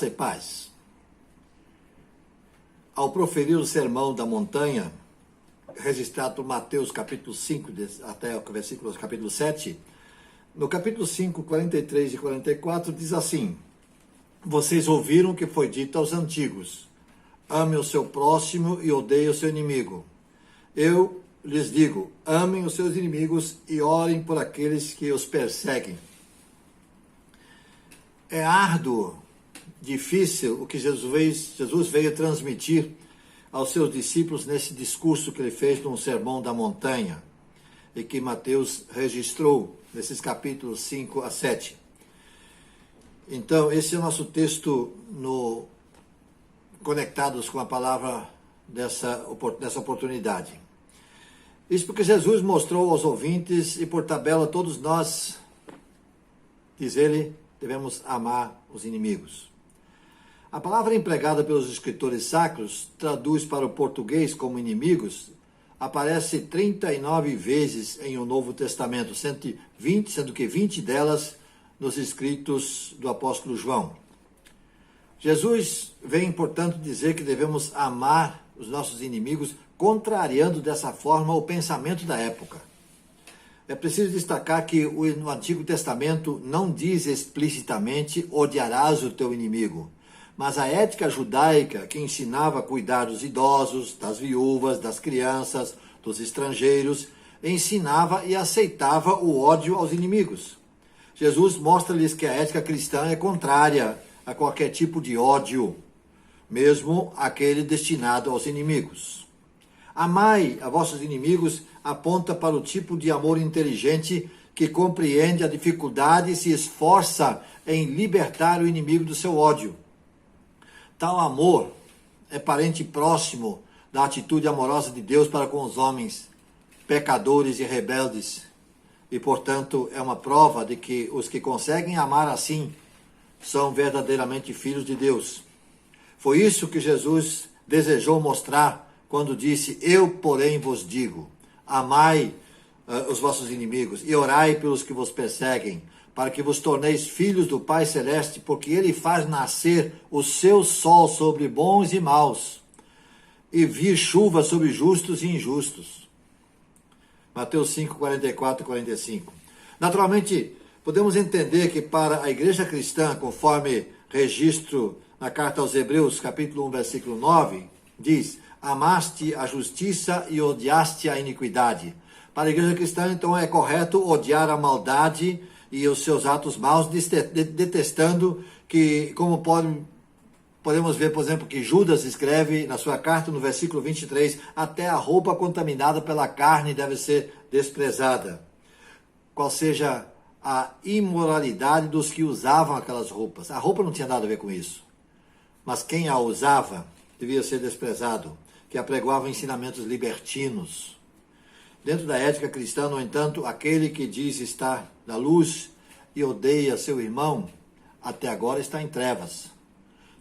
Graça e paz. Ao proferir o sermão da montanha, registrado por Mateus capítulo 5, até o versículo capítulo 7, no capítulo 5, 43 e 44, diz assim: Vocês ouviram o que foi dito aos antigos: ame o seu próximo e odeie o seu inimigo. Eu lhes digo, amem os seus inimigos e orem por aqueles que os perseguem. É árduo, difícil o que Jesus veio transmitir aos seus discípulos nesse discurso que ele fez num sermão da montanha e que Mateus registrou nesses capítulos 5 a 7. Então, esse é o nosso texto conectados com a palavra dessa oportunidade. Isso porque Jesus mostrou aos ouvintes e por tabela todos nós, diz ele, devemos amar os inimigos. A palavra empregada pelos escritores sacros traduz para o português como inimigos, aparece 39 vezes em o Novo Testamento, 120, sendo que 20 delas nos escritos do apóstolo João. Jesus vem, portanto, dizer que devemos amar os nossos inimigos, contrariando dessa forma o pensamento da época. É preciso destacar que no Antigo Testamento não diz explicitamente odiarás o teu inimigo, mas a ética judaica que ensinava a cuidar dos idosos, das viúvas, das crianças, dos estrangeiros, ensinava e aceitava o ódio aos inimigos. Jesus mostra-lhes que a ética cristã é contrária a qualquer tipo de ódio, mesmo aquele destinado aos inimigos. Amai a vossos inimigos aponta para o tipo de amor inteligente que compreende a dificuldade e se esforça em libertar o inimigo do seu ódio. Tal amor é parente próximo da atitude amorosa de Deus para com os homens, pecadores e rebeldes, e, portanto, é uma prova de que os que conseguem amar assim são verdadeiramente filhos de Deus. Foi isso que Jesus desejou mostrar quando disse: Eu, porém, vos digo, amai os vossos inimigos e orai pelos que vos perseguem, para que vos torneis filhos do Pai Celeste, porque Ele faz nascer o seu sol sobre bons e maus, e vir chuva sobre justos e injustos. Mateus 5, 44 e 45. Naturalmente, podemos entender que para a igreja cristã, conforme registro na carta aos Hebreus, capítulo 1, versículo 9, diz: amaste a justiça e odiaste a iniquidade. Para a igreja cristã, então, é correto odiar a maldade e os seus atos maus, detestando que, como podemos ver, por exemplo, que Judas escreve na sua carta, no versículo 23, até a roupa contaminada pela carne deve ser desprezada. Qual seja a imoralidade dos que usavam aquelas roupas. A roupa não tinha nada a ver com isso. Mas quem a usava devia ser desprezado, que apregoava ensinamentos libertinos. Dentro da ética cristã, no entanto, aquele que diz estar na luz e odeia seu irmão, até agora está em trevas.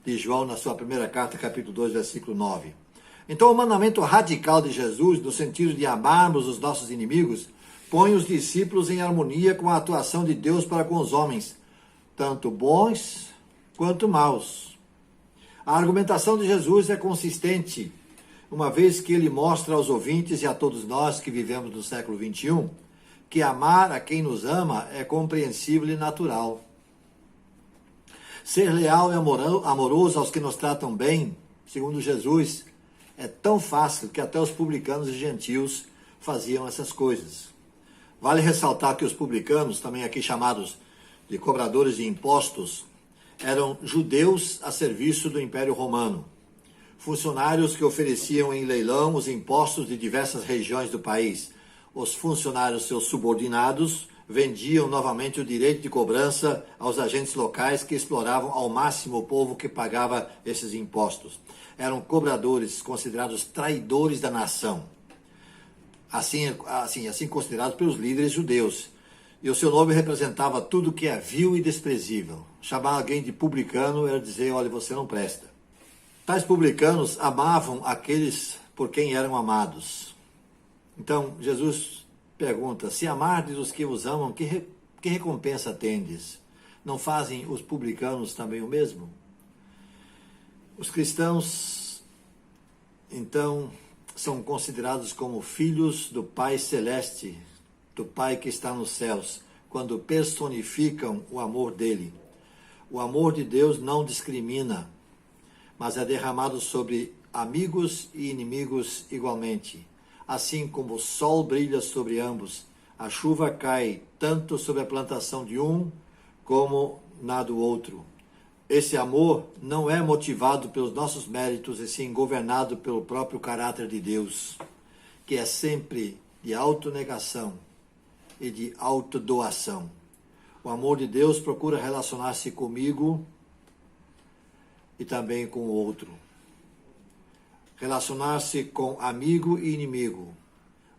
Diz João na sua primeira carta, capítulo 2, versículo 9. Então, o mandamento radical de Jesus, no sentido de amarmos os nossos inimigos, põe os discípulos em harmonia com a atuação de Deus para com os homens, tanto bons quanto maus. A argumentação de Jesus é consistente, uma vez que ele mostra aos ouvintes e a todos nós que vivemos no século XXI, que amar a quem nos ama é compreensível e natural. Ser leal e amoroso aos que nos tratam bem, segundo Jesus, é tão fácil que até os publicanos e gentios faziam essas coisas. Vale ressaltar que os publicanos, também aqui chamados de cobradores de impostos, eram judeus a serviço do Império Romano, funcionários que ofereciam em leilão os impostos de diversas regiões do país. Os funcionários, seus subordinados, vendiam novamente o direito de cobrança aos agentes locais que exploravam ao máximo o povo que pagava esses impostos. Eram cobradores considerados traidores da nação, assim considerados pelos líderes judeus. E o seu nome representava tudo que é vil e desprezível. Chamar alguém de publicano era dizer: olha, você não presta. Tais publicanos amavam aqueles por quem eram amados. Então, Jesus pergunta: se amardes os que os amam, que recompensa tendes? Não fazem os publicanos também o mesmo? Os cristãos, então, são considerados como filhos do Pai Celeste, do Pai que está nos céus, quando personificam o amor dele. O amor de Deus não discrimina, mas é derramado sobre amigos e inimigos igualmente. Assim como o sol brilha sobre ambos, a chuva cai tanto sobre a plantação de um como na do outro. Esse amor não é motivado pelos nossos méritos, e sim governado pelo próprio caráter de Deus, que é sempre de autonegação e de autodoação. O amor de Deus procura relacionar-se comigo e também com o outro. Relacionar-se com amigo e inimigo,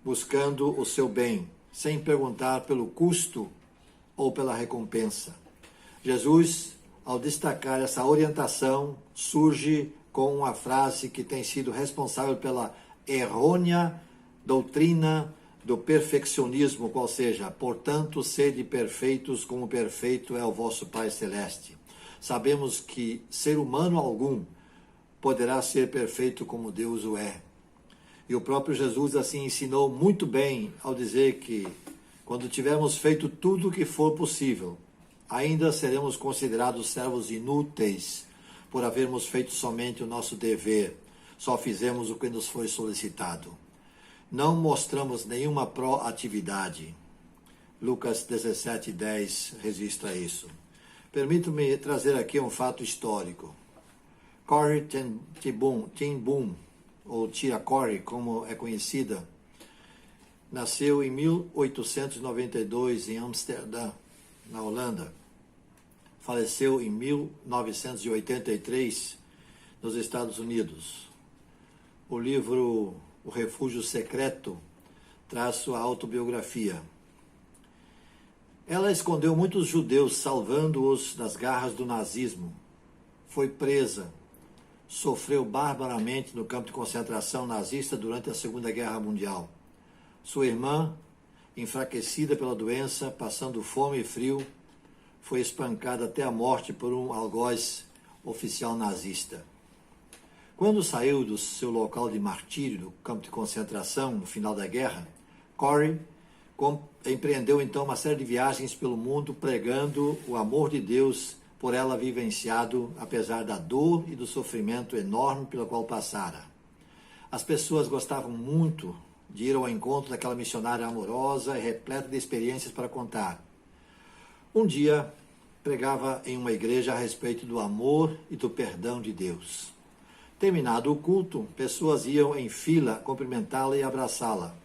buscando o seu bem, sem perguntar pelo custo ou pela recompensa. Jesus, ao destacar essa orientação, surge com uma frase que tem sido responsável pela errônea doutrina do perfeccionismo, qual seja, portanto, sede perfeitos como perfeito é o vosso Pai Celeste. Sabemos que ser humano algum poderá ser perfeito como Deus o é. E o próprio Jesus assim ensinou muito bem ao dizer que, quando tivermos feito tudo o que for possível, ainda seremos considerados servos inúteis por havermos feito somente o nosso dever. Só fizemos o que nos foi solicitado. Não mostramos nenhuma proatividade. Lucas 17:10 registra isso. Permito-me trazer aqui um fato histórico. Corrie ten Boom, ou Tia Corrie, como é conhecida, nasceu em 1892 em Amsterdã, na Holanda. Faleceu em 1983 nos Estados Unidos. O livro O Refúgio Secreto traz sua autobiografia. Ela escondeu muitos judeus, salvando-os das garras do nazismo. Foi presa. Sofreu barbaramente no campo de concentração nazista durante a Segunda Guerra Mundial. Sua irmã, enfraquecida pela doença, passando fome e frio, foi espancada até a morte por um algoz oficial nazista. Quando saiu do seu local de martírio, no campo de concentração, no final da guerra, Corrie empreendeu então uma série de viagens pelo mundo, pregando o amor de Deus por ela vivenciado, apesar da dor e do sofrimento enorme pelo qual passara. As pessoas gostavam muito de ir ao encontro daquela missionária amorosa e repleta de experiências para contar. Um dia, pregava em uma igreja a respeito do amor e do perdão de Deus. Terminado o culto, pessoas iam em fila cumprimentá-la e abraçá-la.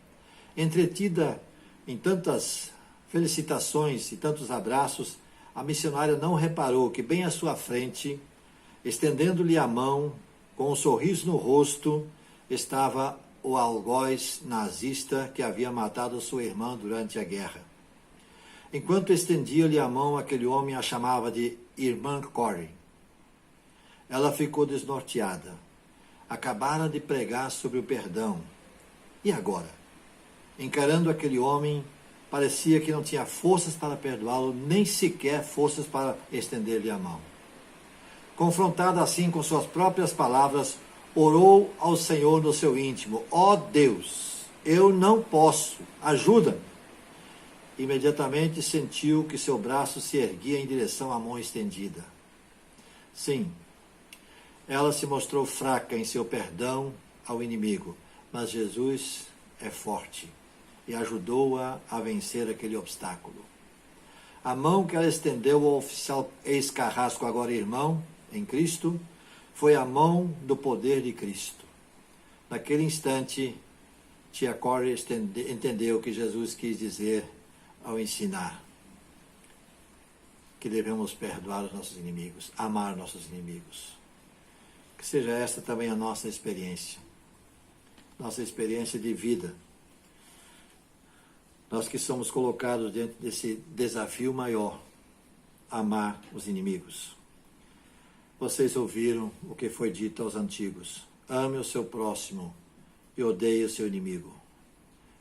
Entretida em tantas felicitações e tantos abraços, a missionária não reparou que bem à sua frente, estendendo-lhe a mão, com um sorriso no rosto, estava o algoz nazista que havia matado sua irmã durante a guerra. Enquanto estendia-lhe a mão, aquele homem a chamava de Irmã Corrie. Ela ficou desnorteada. Acabara de pregar sobre o perdão. E agora? Encarando aquele homem, parecia que não tinha forças para perdoá-lo, nem sequer forças para estender-lhe a mão. Confrontada assim com suas próprias palavras, orou ao Senhor no seu íntimo: ó Deus, eu não posso, ajuda-me. Imediatamente sentiu que seu braço se erguia em direção à mão estendida. Sim, ela se mostrou fraca em seu perdão ao inimigo, mas Jesus é forte e ajudou-a a vencer aquele obstáculo. A mão que ela estendeu ao oficial ex-carrasco, agora irmão, em Cristo, foi a mão do poder de Cristo. Naquele instante, Tia Corrie entendeu o que Jesus quis dizer ao ensinar que devemos perdoar os nossos inimigos, amar nossos inimigos. Que seja esta também a nossa experiência de vida. Nós que somos colocados dentro desse desafio maior, amar os inimigos. Vocês ouviram o que foi dito aos antigos: ame o seu próximo e odeie o seu inimigo.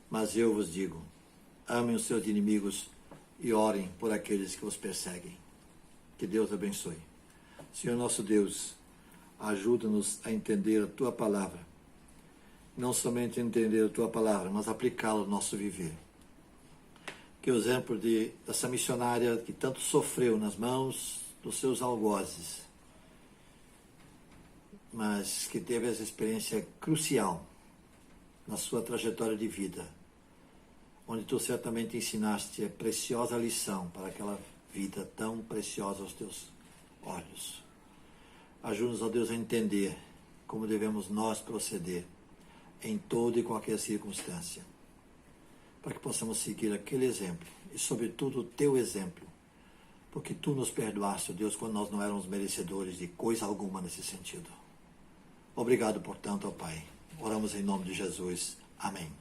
Mas eu vos digo: amem os seus inimigos e orem por aqueles que os perseguem. Que Deus abençoe. Senhor nosso Deus, Ajuda-nos a entender a Tua palavra. Não somente entender a Tua palavra, mas aplicá-la ao nosso viver. Que o exemplo dessa missionária que tanto sofreu nas mãos dos seus algozes, mas que teve essa experiência crucial na sua trajetória de vida, onde Tu certamente ensinaste a preciosa lição para aquela vida tão preciosa aos Teus olhos. Ajuda-nos, ó Deus, a entender como devemos nós proceder em toda e qualquer circunstância, para que possamos seguir aquele exemplo e, sobretudo, o Teu exemplo, porque Tu nos perdoaste, ó Deus, quando nós não éramos merecedores de coisa alguma nesse sentido. Obrigado, portanto, ó Pai. Oramos em nome de Jesus. Amém.